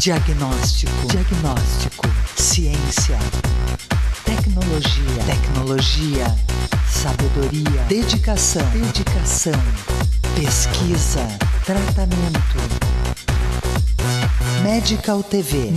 Diagnóstico. Ciência. Tecnologia. Sabedoria. Dedicação. Pesquisa. Tratamento. Medical TV.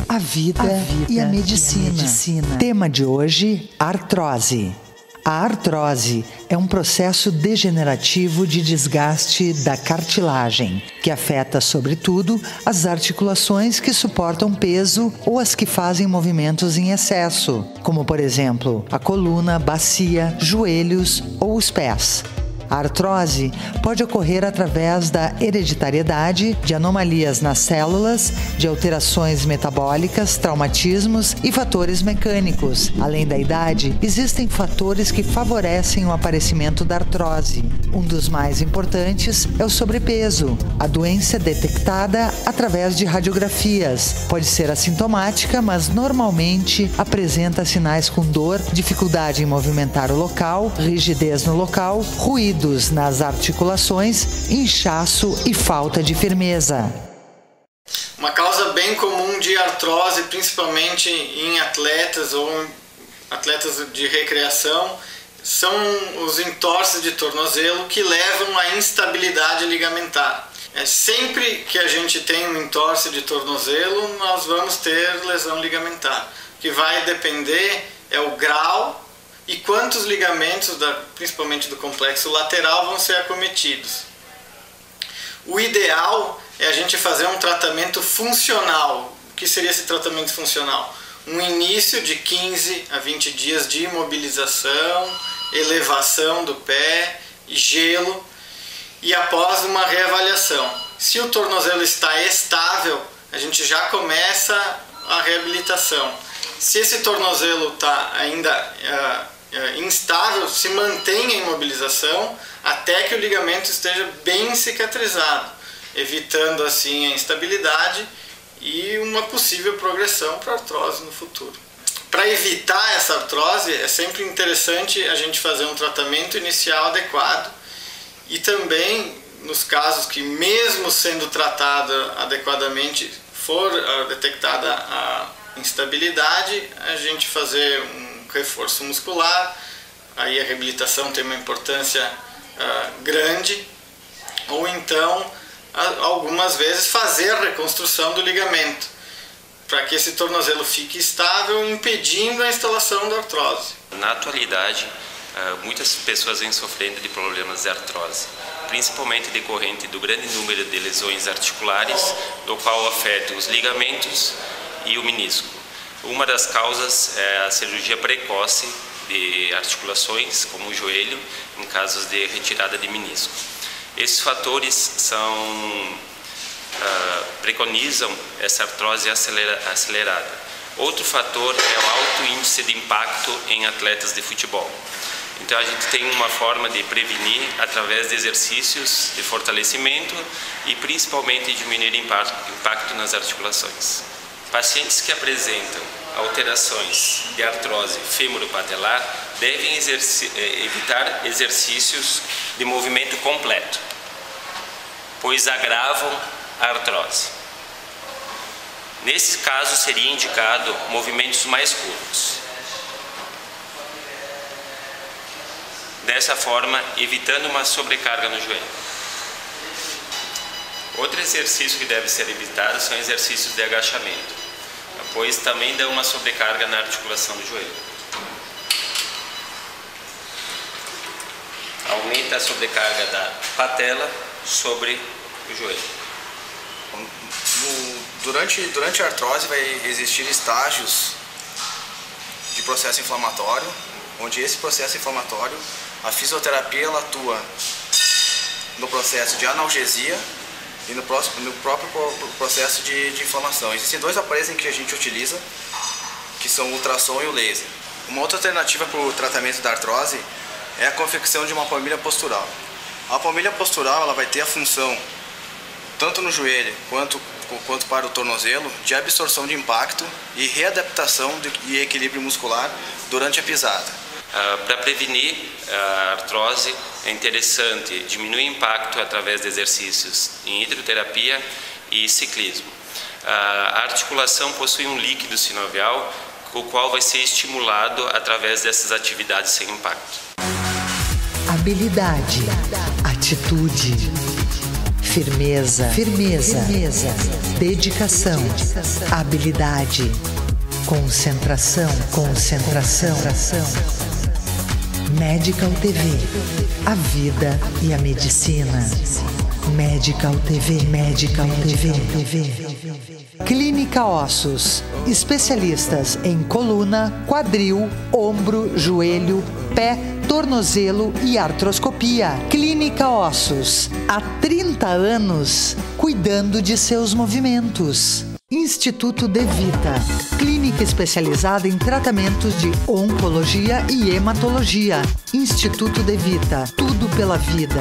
A vida e a medicina. Tema de hoje: artrose. A artrose é um processo degenerativo de desgaste da cartilagem, que afeta, sobretudo, as articulações que suportam peso ou as que fazem movimentos em excesso, como, por exemplo, a coluna, bacia, joelhos ou os pés. A artrose pode ocorrer através da hereditariedade, de anomalias nas células, de alterações metabólicas, traumatismos e fatores mecânicos. Além da idade, existem fatores que favorecem o aparecimento da artrose. Um dos mais importantes é o sobrepeso. A doença é detectada através de radiografias. Pode ser assintomática, mas normalmente apresenta sinais com dor, dificuldade em movimentar o local, rigidez no local, ruído nas articulações, inchaço e falta de firmeza. Uma causa bem comum de artrose, principalmente em atletas ou atletas de recreação, são os entorses de tornozelo que levam à instabilidade ligamentar. Sempre que a gente tem um entorse de tornozelo, nós vamos ter lesão ligamentar. O que vai depender é o grau e quantos ligamentos, principalmente do complexo lateral, vão ser acometidos. O ideal é a gente fazer um tratamento funcional. O que seria esse tratamento funcional? Um início de 15 a 20 dias de imobilização, elevação do pé, gelo, e após uma reavaliação. Se o tornozelo está estável, a gente já começa a reabilitação. Se esse tornozelo está ainda instável, se mantém a imobilização até que o ligamento esteja bem cicatrizado, evitando assim a instabilidade e uma possível progressão para artrose no futuro. Para evitar essa artrose, é sempre interessante a gente fazer um tratamento inicial adequado e também, nos casos que mesmo sendo tratada adequadamente for detectada a instabilidade, a gente fazer um reforço muscular, aí a reabilitação tem uma importância grande, ou então algumas vezes fazer a reconstrução do ligamento, para que esse tornozelo fique estável, impedindo a instalação da artrose. Na atualidade, muitas pessoas vêm sofrendo de problemas de artrose, principalmente decorrente do grande número de lesões articulares, do qual afeta os ligamentos e o menisco. Uma das causas é a cirurgia precoce de articulações, como o joelho, em casos de retirada de menisco. Esses fatores preconizam essa artrose acelerada. Outro fator é o alto índice de impacto em atletas de futebol. Então a gente tem uma forma de prevenir através de exercícios de fortalecimento e principalmente diminuir o impacto nas articulações. Pacientes que apresentam alterações de artrose fêmuro-patelar devem evitar exercícios de movimento completo, pois agravam a artrose. Nesse caso, seria indicado movimentos mais curtos. Dessa forma, evitando uma sobrecarga no joelho. Outro exercício que deve ser evitado são exercícios de agachamento, pois também dá uma sobrecarga na articulação do joelho. Aumenta a sobrecarga da patela sobre o joelho. Durante a artrose vai existir estágios de processo inflamatório, onde esse processo inflamatório, a fisioterapia ela atua no processo de analgesia e no próprio processo de inflamação. Existem dois aparelhos em que a gente utiliza, que são o ultrassom e o laser. Uma outra alternativa para o tratamento da artrose é a confecção de uma palmilha postural. A palmilha postural ela vai ter a função, tanto no joelho quanto para o tornozelo, de absorção de impacto e readaptação e equilíbrio muscular durante a pisada. Para prevenir a artrose, é interessante diminuir o impacto através de exercícios em hidroterapia e ciclismo. A articulação possui um líquido sinovial, o qual vai ser estimulado através dessas atividades sem impacto. Habilidade, atitude, firmeza, dedicação, habilidade, concentração. Medical TV, a vida e a medicina. Medical TV. Clínica Ossos, especialistas em coluna, quadril, ombro, joelho, pé, tornozelo e artroscopia. Clínica Ossos, há 30 anos, cuidando de seus movimentos. Instituto De Vita, clínica especializada em tratamentos de oncologia e hematologia. Instituto De Vita, tudo pela vida.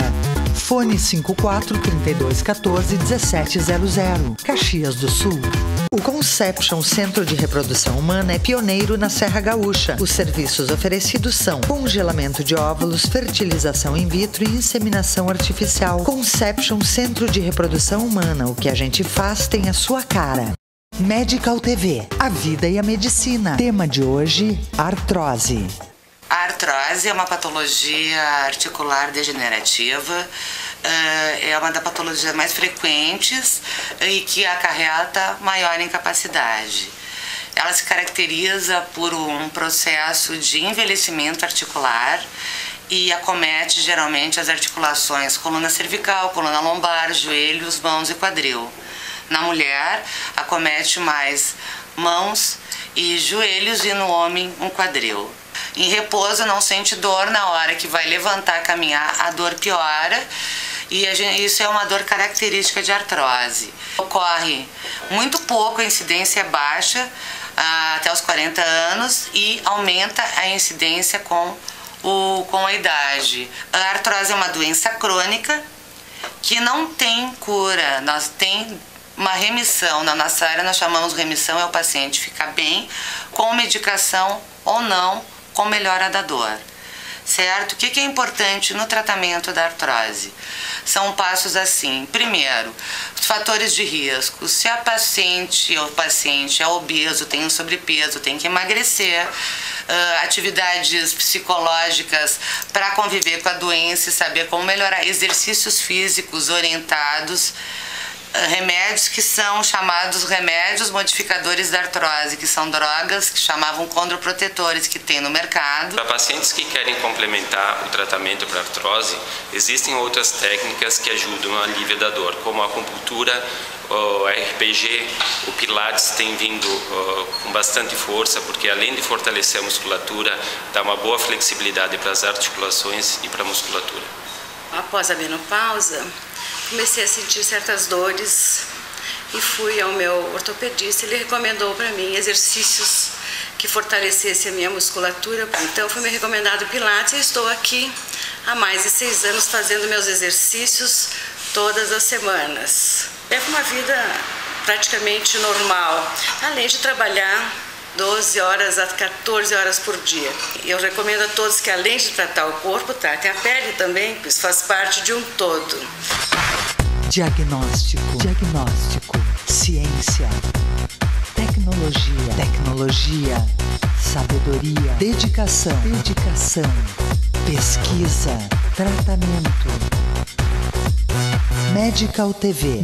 Fone 54-3214-1700, Caxias do Sul. O Conception Centro de Reprodução Humana é pioneiro na Serra Gaúcha. Os serviços oferecidos são congelamento de óvulos, fertilização in vitro e inseminação artificial. Conception Centro de Reprodução Humana, o que a gente faz tem a sua cara. Medical TV, a vida e a medicina. Tema de hoje, artrose. A artrose é uma patologia articular degenerativa, é uma das patologias mais frequentes e que acarreta maior incapacidade. Ela se caracteriza por um processo de envelhecimento articular e acomete geralmente as articulações coluna cervical, coluna lombar, joelhos, mãos e quadril. Na mulher, acomete mais mãos e joelhos e no homem um quadril. Em repouso não sente dor, na hora que vai levantar, caminhar, a dor piora e isso é uma dor característica de artrose. Ocorre muito pouco, a incidência é baixa até os 40 anos e aumenta a incidência com a idade. A artrose é uma doença crônica que não tem cura, tem uma remissão. Na nossa área nós chamamos remissão, é o paciente ficar bem com medicação ou não, com melhora da dor, certo? O que é importante no tratamento da artrose? São passos assim. Primeiro, os fatores de risco. Se a paciente ou o paciente é obeso, tem um sobrepeso, tem que emagrecer, atividades psicológicas para conviver com a doença e saber como melhorar, exercícios físicos orientados, remédios que são chamados remédios modificadores da artrose, que são drogas que chamavam condroprotetores que tem no mercado. Para pacientes que querem complementar o tratamento para artrose, existem outras técnicas que ajudam no alívio da dor, como a acupuntura, o RPG, o Pilates tem vindo com bastante força, porque além de fortalecer a musculatura, dá uma boa flexibilidade para as articulações e para a musculatura. Após a menopausa, comecei a sentir certas dores e fui ao meu ortopedista. Ele recomendou para mim exercícios que fortalecessem a minha musculatura. Então foi me recomendado Pilates e estou aqui há mais de 6 anos fazendo meus exercícios todas as semanas. É uma vida praticamente normal, além de trabalhar 12 horas a 14 horas por dia. Eu recomendo a todos que, além de tratar o corpo, tratem a pele também, pois faz parte de um todo. Diagnóstico, ciência, tecnologia, sabedoria, dedicação, pesquisa, tratamento. Medical TV,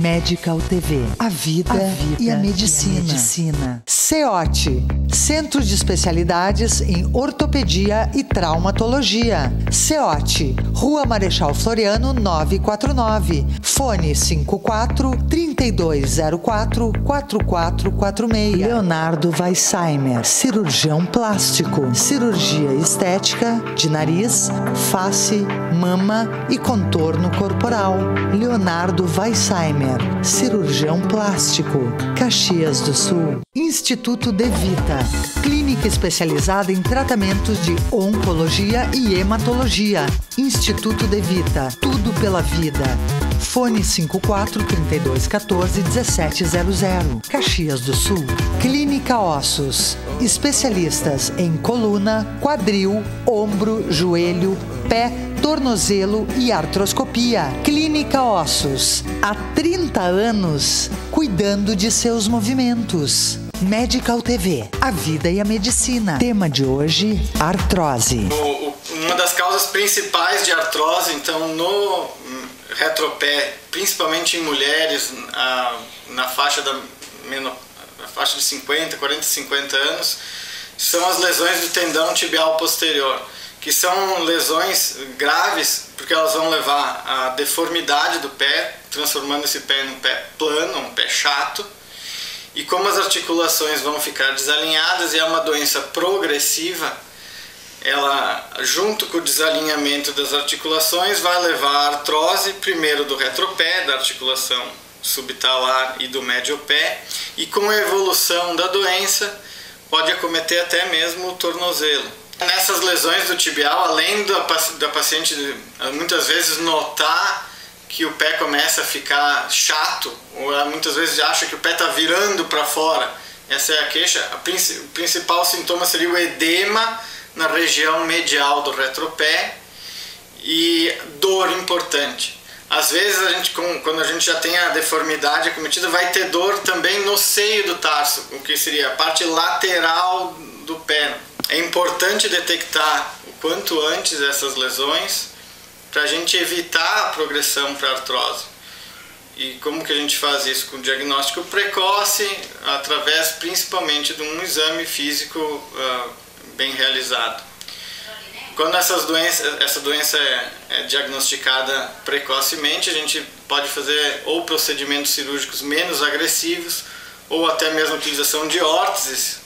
a vida e a medicina. CEOT, Centro de Especialidades em Ortopedia e Traumatologia. CEOT, Rua Marechal Floriano 949, fone 54-3204-4446. Leonardo Weissheimer, cirurgião plástico, cirurgia estética de nariz, face, mama e contorno corporal. Leonardo Weissheimer, cirurgião plástico, Caxias do Sul. Instituto De Vita, clínica especializada em tratamentos de oncologia e hematologia. Instituto De Vita, tudo pela vida. Fone 54-3214-1700, Caxias do Sul. Clínica Ossos, especialistas em coluna, quadril, ombro, joelho, pé, tornozelo tornozelo e artroscopia. Clínica Ossos, há 30 anos, cuidando de seus movimentos. Medical TV, a vida e a medicina. Tema de hoje, artrose. Uma das causas principais de artrose, então, no retropé, principalmente em mulheres, na faixa de 50, 40, 50 anos, são as lesões do tendão tibial posterior, que são lesões graves, porque elas vão levar à deformidade do pé, transformando esse pé num pé plano, um pé chato. E como as articulações vão ficar desalinhadas e é uma doença progressiva, ela, junto com o desalinhamento das articulações, vai levar à artrose, primeiro do retropé, da articulação subtalar e do médio pé, e com a evolução da doença, pode acometer até mesmo o tornozelo. Nessas lesões do tibial, além da paciente muitas vezes notar que o pé começa a ficar chato, ou ela muitas vezes acha que o pé está virando para fora, essa é a queixa, o principal sintoma seria o edema na região medial do retropé e dor importante. Às vezes, quando a gente já tem a deformidade acometida, vai ter dor também no seio do tarso, o que seria a parte lateral do pé. É importante detectar o quanto antes essas lesões, para a gente evitar a progressão para a artrose. E como que a gente faz isso? Com diagnóstico precoce, através principalmente de um exame físico bem realizado. Quando essa doença é diagnosticada precocemente, a gente pode fazer ou procedimentos cirúrgicos menos agressivos, ou até mesmo a utilização de órteses,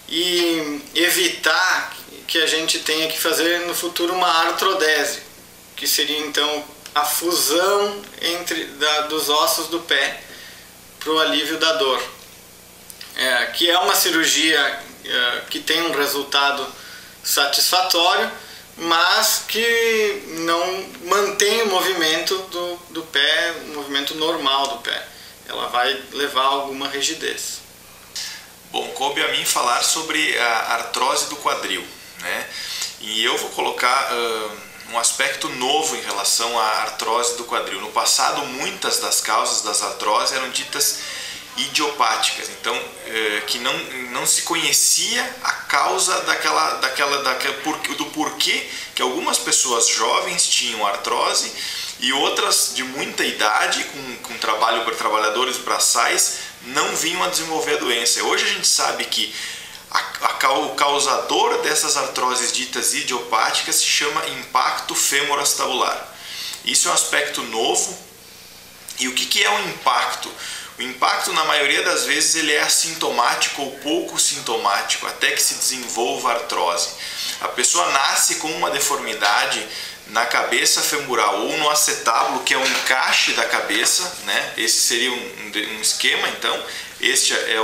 e evitar que a gente tenha que fazer no futuro uma artrodese, que seria então a fusão dos ossos do pé para o alívio da dor, que é uma cirurgia que tem um resultado satisfatório, mas que não mantém o movimento do pé, o movimento normal do pé. Ela vai levar a alguma rigidez. Bom, coube a mim falar sobre a artrose do quadril, né? E eu vou colocar um aspecto novo em relação à artrose do quadril. No passado, muitas das causas das artroses eram ditas idiopáticas, então que não se conhecia a causa do porquê que algumas pessoas jovens tinham artrose e outras de muita idade, com trabalhadores braçais, não vinham a desenvolver a doença. Hoje a gente sabe que o causador dessas artroses ditas idiopáticas se chama impacto femoroacetabular. Isso é um aspecto novo. E o que é um impacto? O impacto, na maioria das vezes, ele é assintomático ou pouco sintomático, até que se desenvolva a artrose. A pessoa nasce com uma deformidade na cabeça femoral ou no acetábulo, que é o encaixe da cabeça, né? Esse seria um esquema, então. Este é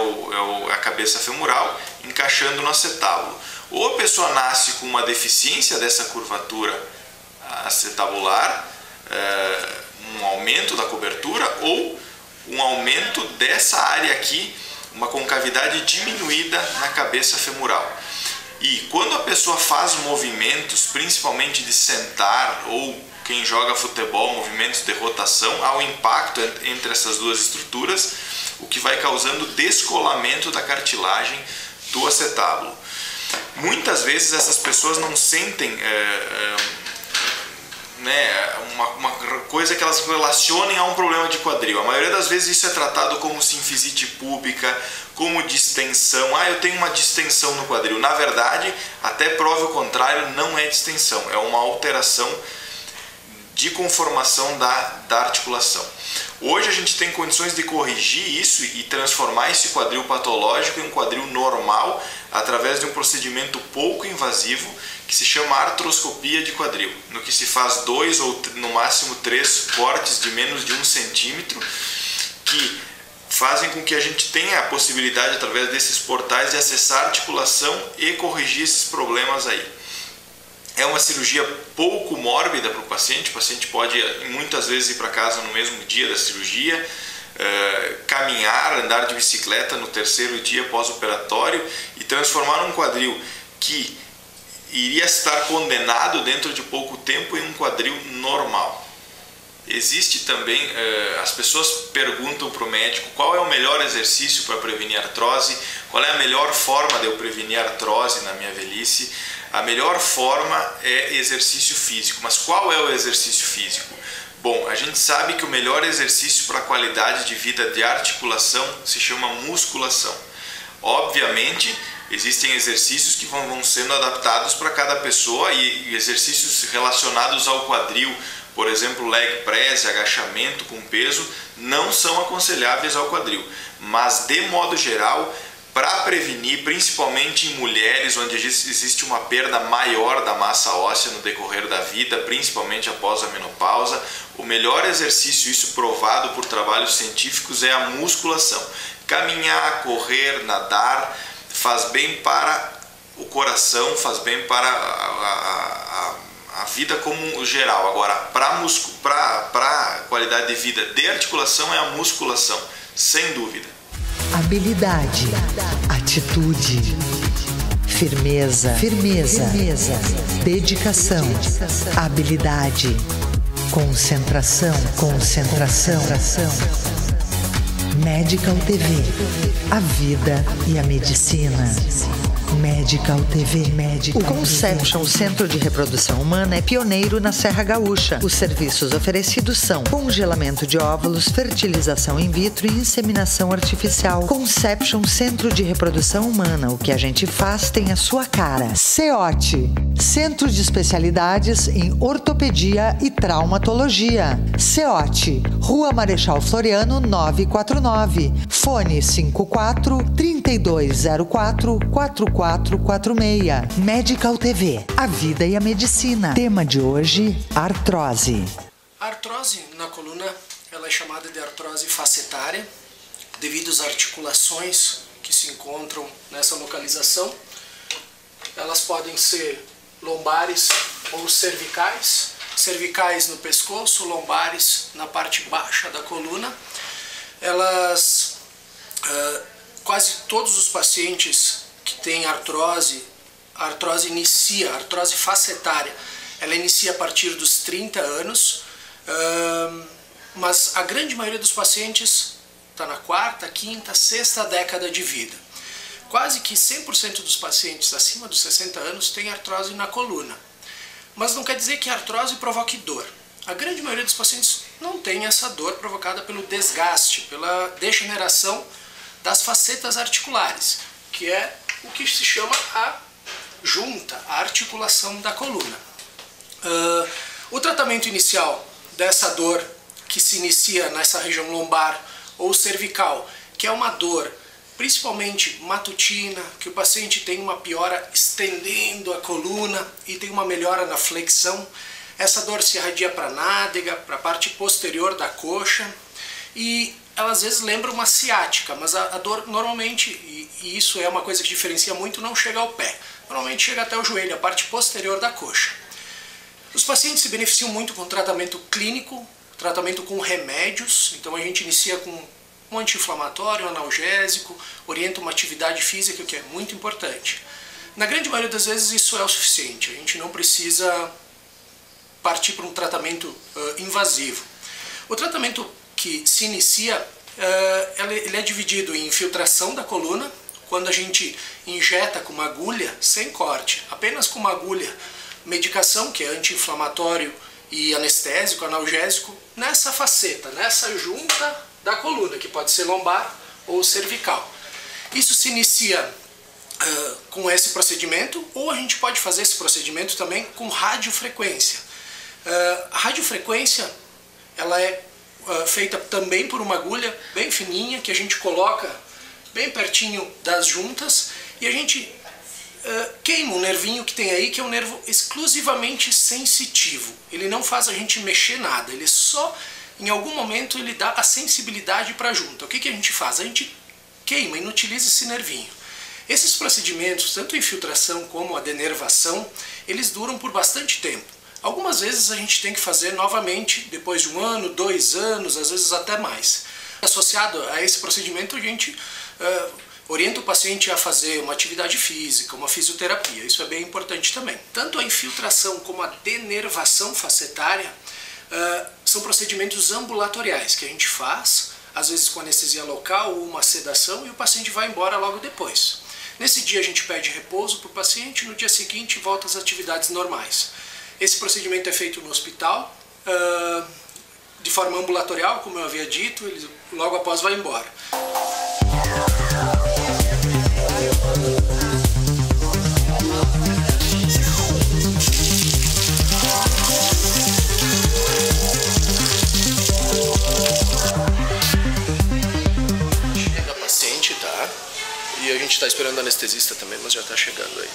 a cabeça femoral encaixando no acetábulo. Ou a pessoa nasce com uma deficiência dessa curvatura acetabular, um aumento da cobertura, ou um aumento dessa área aqui, uma concavidade diminuída na cabeça femoral. E quando a pessoa faz movimentos, principalmente de sentar, ou quem joga futebol, movimentos de rotação, há um impacto entre essas duas estruturas, o que vai causando descolamento da cartilagem do acetábulo. Muitas vezes essas pessoas não sentem uma coisa que elas relacionem a um problema de quadril. A maioria das vezes isso é tratado como sinfisite púbica, como distensão. Eu tenho uma distensão no quadril. Na verdade, até prove o contrário, não é distensão, é uma alteração de conformação da articulação. Hoje a gente tem condições de corrigir isso e transformar esse quadril patológico em um quadril normal através de um procedimento pouco invasivo que se chama artroscopia de quadril, no que se faz 2 ou no máximo 3 cortes de menos de 1 centímetro que fazem com que a gente tenha a possibilidade, através desses portais, de acessar a articulação e corrigir esses problemas aí. É uma cirurgia pouco mórbida para o paciente pode muitas vezes ir para casa no mesmo dia da cirurgia, caminhar, andar de bicicleta no terceiro dia pós-operatório e transformar um quadril que iria estar condenado dentro de pouco tempo em um quadril normal. Existe também, as pessoas perguntam para o médico qual é o melhor exercício para prevenir artrose, qual é a melhor forma de eu prevenir artrose na minha velhice. A melhor forma é exercício físico, mas qual é o exercício físico? Bom, a gente sabe que o melhor exercício para a qualidade de vida de articulação se chama musculação. Obviamente, existem exercícios que vão sendo adaptados para cada pessoa e exercícios relacionados ao quadril, por exemplo, leg press, agachamento com peso, não são aconselháveis ao quadril. Mas, de modo geral, para prevenir, principalmente em mulheres, onde existe uma perda maior da massa óssea no decorrer da vida, principalmente após a menopausa, o melhor exercício, isso provado por trabalhos científicos, é a musculação. Caminhar, correr, nadar, faz bem para o coração, faz bem para a vida como geral. Agora, para a qualidade de vida de articulação, é a musculação, sem dúvida. Habilidade, atitude, firmeza, dedicação, habilidade, concentração. Medical TV, a vida e a medicina. Medical TV. O Conception Centro de Reprodução Humana é pioneiro na Serra Gaúcha. Os serviços oferecidos são congelamento de óvulos, fertilização in vitro e inseminação artificial. Conception Centro de Reprodução Humana. O que a gente faz tem a sua cara. CEOT, Centro de Especialidades em Ortopedia e Traumatologia. CEOT, Rua Marechal Floriano 949. Fone 54 3204 4446. Medical TV, a vida e a medicina. Tema de hoje, artrose. A artrose na coluna, ela é chamada de artrose facetária, devido às articulações que se encontram nessa localização. Elas podem ser lombares ou cervicais, cervicais no pescoço, lombares na parte baixa da coluna. Elas, quase todos os pacientes que tem artrose, a artrose facetária, ela inicia a partir dos 30 anos, mas a grande maioria dos pacientes está na quarta, quinta, sexta década de vida. Quase que 100% dos pacientes acima dos 60 anos têm artrose na coluna. Mas não quer dizer que a artrose provoque dor. A grande maioria dos pacientes não tem essa dor provocada pelo desgaste, pela degeneração das facetas articulares, que é o que se chama a junta, a articulação da coluna. O tratamento inicial dessa dor que se inicia nessa região lombar ou cervical, que é uma dor principalmente matutina, que o paciente tem uma piora estendendo a coluna e tem uma melhora na flexão. Essa dor se irradia para a nádega, para a parte posterior da coxa, e ela às vezes lembra uma ciática, mas a dor normalmente, e isso é uma coisa que diferencia muito, não chega ao pé. Normalmente chega até o joelho, a parte posterior da coxa. Os pacientes se beneficiam muito com tratamento clínico, tratamento com remédios. Então a gente inicia com um anti-inflamatório, um analgésico, orienta uma atividade física, que é muito importante. Na grande maioria das vezes isso é o suficiente, a gente não precisa partir para um tratamento invasivo. O tratamento que se inicia, ele é dividido em infiltração da coluna, quando a gente injeta com uma agulha, sem corte, apenas com uma agulha, medicação que é anti-inflamatório e anestésico, analgésico, nessa faceta, nessa junta da coluna, que pode ser lombar ou cervical. Isso se inicia com esse procedimento, ou a gente pode fazer esse procedimento também com radiofrequência. A radiofrequência, ela é feita também por uma agulha bem fininha, que a gente coloca bem pertinho das juntas, e a gente queima um nervinho que tem aí, que é um nervo exclusivamente sensitivo. Ele não faz a gente mexer nada, ele só, em algum momento, ele dá a sensibilidade para a junta. O que a gente faz? A gente queima, inutiliza esse nervinho. Esses procedimentos, tanto a infiltração como a denervação, eles duram por bastante tempo. Algumas vezes a gente tem que fazer novamente, depois de 1 ano, 2 anos, às vezes até mais. Associado a esse procedimento, a gente Orienta o paciente a fazer uma atividade física, uma fisioterapia, isso é bem importante também. Tanto a infiltração como a denervação facetária são procedimentos ambulatoriais que a gente faz, às vezes com anestesia local ou uma sedação, e o paciente vai embora logo depois. Nesse dia a gente pede repouso para o paciente, no dia seguinte volta às atividades normais. Esse procedimento é feito no hospital, de forma ambulatorial, como eu havia dito, ele logo após vai embora. Chega a paciente, tá? E a gente está esperando o anestesista também, mas já está chegando aí.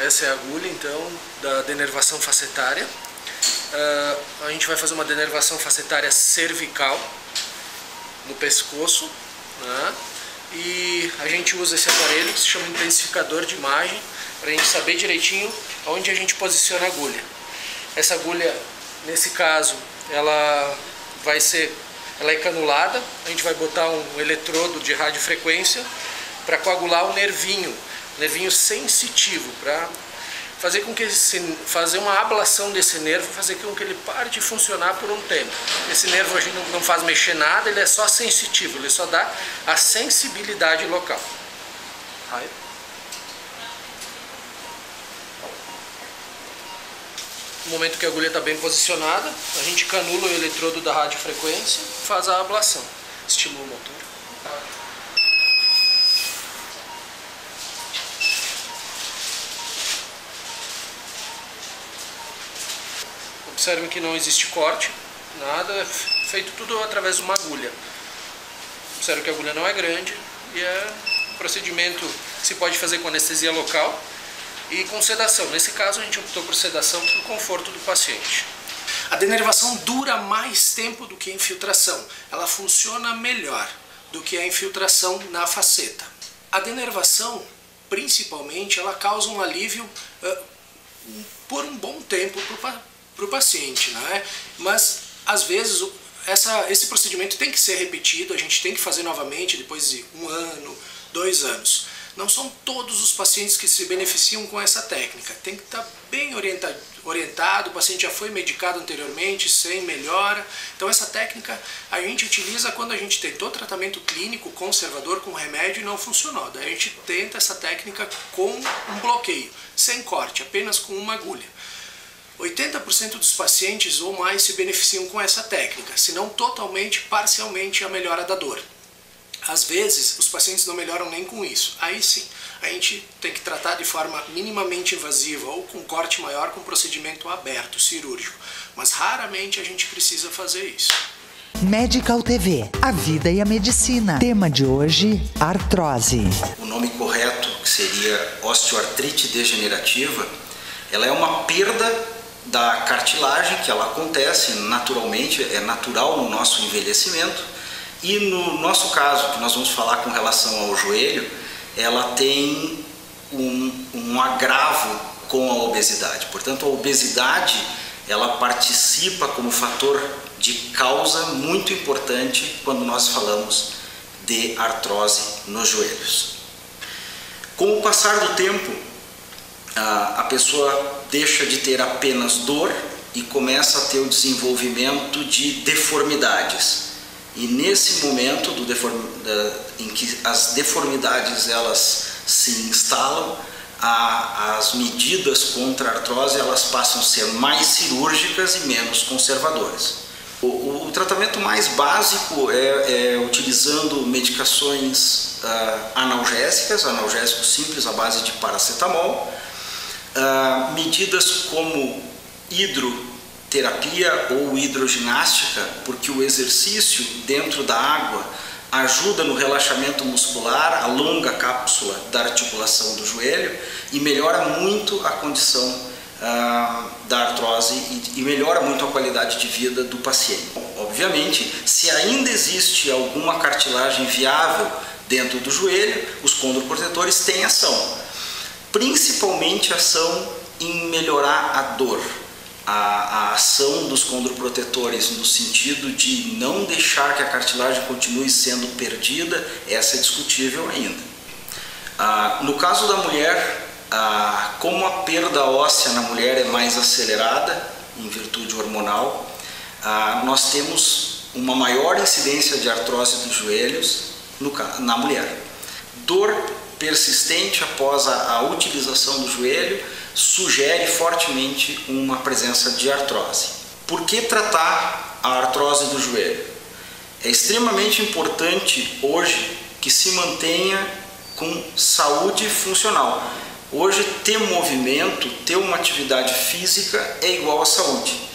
Essa é a agulha, então, da denervação facetária. A gente vai fazer uma denervação facetária cervical no pescoço, né? E a gente usa esse aparelho que se chama intensificador de imagem para a gente saber direitinho onde a gente posiciona a agulha. Essa agulha, nesse caso, ela é canulada. A gente vai botar um eletrodo de radiofrequência para coagular o nervinho sensitivo, para fazer com que fazer uma ablação desse nervo, fazer com que ele pare de funcionar por um tempo. Esse nervo a gente não faz mexer nada, ele é só sensitivo, ele só dá a sensibilidade local. No momento que a agulha está bem posicionada, a gente canula o eletrodo da radiofrequência e faz a ablação, estimula o motor. Observem que não existe corte, nada, é feito tudo através de uma agulha. Observem que a agulha não é grande e é um procedimento que se pode fazer com anestesia local e com sedação. Nesse caso a gente optou por sedação para o conforto do paciente. A denervação dura mais tempo do que a infiltração, ela funciona melhor do que a infiltração na faceta. A denervação, principalmente, ela causa um alívio por um bom tempo para o paciente, né? Mas às vezes esse procedimento tem que ser repetido, a gente tem que fazer novamente depois de 1 ano, 2 anos. Não são todos os pacientes que se beneficiam com essa técnica, tem que estar bem orientado, o paciente já foi medicado anteriormente, sem melhora. Então essa técnica a gente utiliza quando a gente tentou tratamento clínico conservador com remédio e não funcionou. Daí a gente tenta essa técnica com um bloqueio, sem corte, apenas com uma agulha. 80% dos pacientes ou mais se beneficiam com essa técnica, se não totalmente, parcialmente a melhora da dor. Às vezes, os pacientes não melhoram nem com isso. Aí sim, a gente tem que tratar de forma minimamente invasiva ou com corte maior, com procedimento aberto, cirúrgico. Mas raramente a gente precisa fazer isso. Medical TV, a vida e a medicina. Tema de hoje, artrose. O nome correto, que seria osteoartrite degenerativa, ela é uma perda da cartilagem, que ela acontece naturalmente, é natural no nosso envelhecimento, e no nosso caso, que nós vamos falar com relação ao joelho, ela tem um agravo com a obesidade. Portanto, a obesidade, ela participa como fator de causa muito importante quando nós falamos de artrose nos joelhos. Com o passar do tempo, a pessoa deixa de ter apenas dor e começa a ter o desenvolvimento de deformidades. E nesse momento em que as deformidades elas se instalam, as medidas contra a artrose elas passam a ser mais cirúrgicas e menos conservadoras. O tratamento mais básico é utilizando medicações analgésicos simples à base de paracetamol, medidas como hidroterapia ou hidroginástica, porque o exercício dentro da água ajuda no relaxamento muscular, alonga a cápsula da articulação do joelho e melhora muito a condição da artrose e melhora muito a qualidade de vida do paciente. Obviamente, se ainda existe alguma cartilagem viável dentro do joelho, os condroprotetores têm ação, principalmente ação em melhorar a dor. A ação dos condroprotetores no sentido de não deixar que a cartilagem continue sendo perdida, essa é discutível ainda. No caso da mulher, como a perda óssea na mulher é mais acelerada, em virtude hormonal, nós temos uma maior incidência de artrose dos joelhos na mulher. Dor persistente após a utilização do joelho sugere fortemente uma presença de artrose. Por que tratar a artrose do joelho? É extremamente importante hoje que se mantenha com saúde funcional. Hoje, ter movimento, ter uma atividade física é igual à saúde.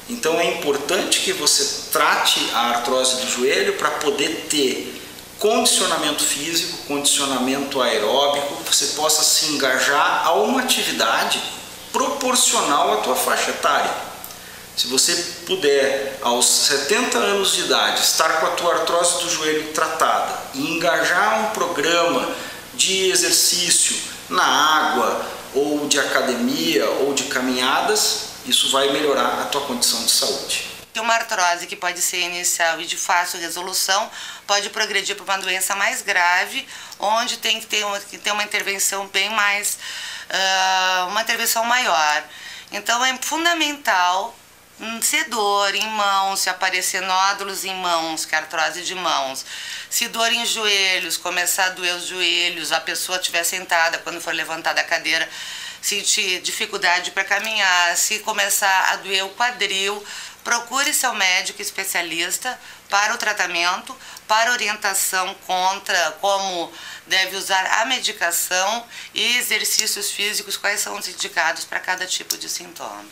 Então é importante que você trate a artrose do joelho para poder ter condicionamento físico, condicionamento aeróbico, você possa se engajar a uma atividade proporcional à tua faixa etária. Se você puder, aos 70 anos de idade, estar com a tua artrose do joelho tratada e engajar um programa de exercício na água, ou de academia, ou de caminhadas, isso vai melhorar a tua condição de saúde. Uma artrose que pode ser inicial e de fácil resolução pode progredir para uma doença mais grave, onde tem que ter uma intervenção bem mais, uma intervenção maior. Então é fundamental se dor em mãos, se aparecer nódulos em mãos, que é artrose de mãos, se dor em joelhos, começar a doer os joelhos, a pessoa estiver sentada, quando for levantar da cadeira, sentir dificuldade para caminhar, se começar a doer o quadril, procure seu médico especialista para o tratamento, para orientação contra como deve usar a medicação e exercícios físicos, quais são os indicados para cada tipo de sintoma.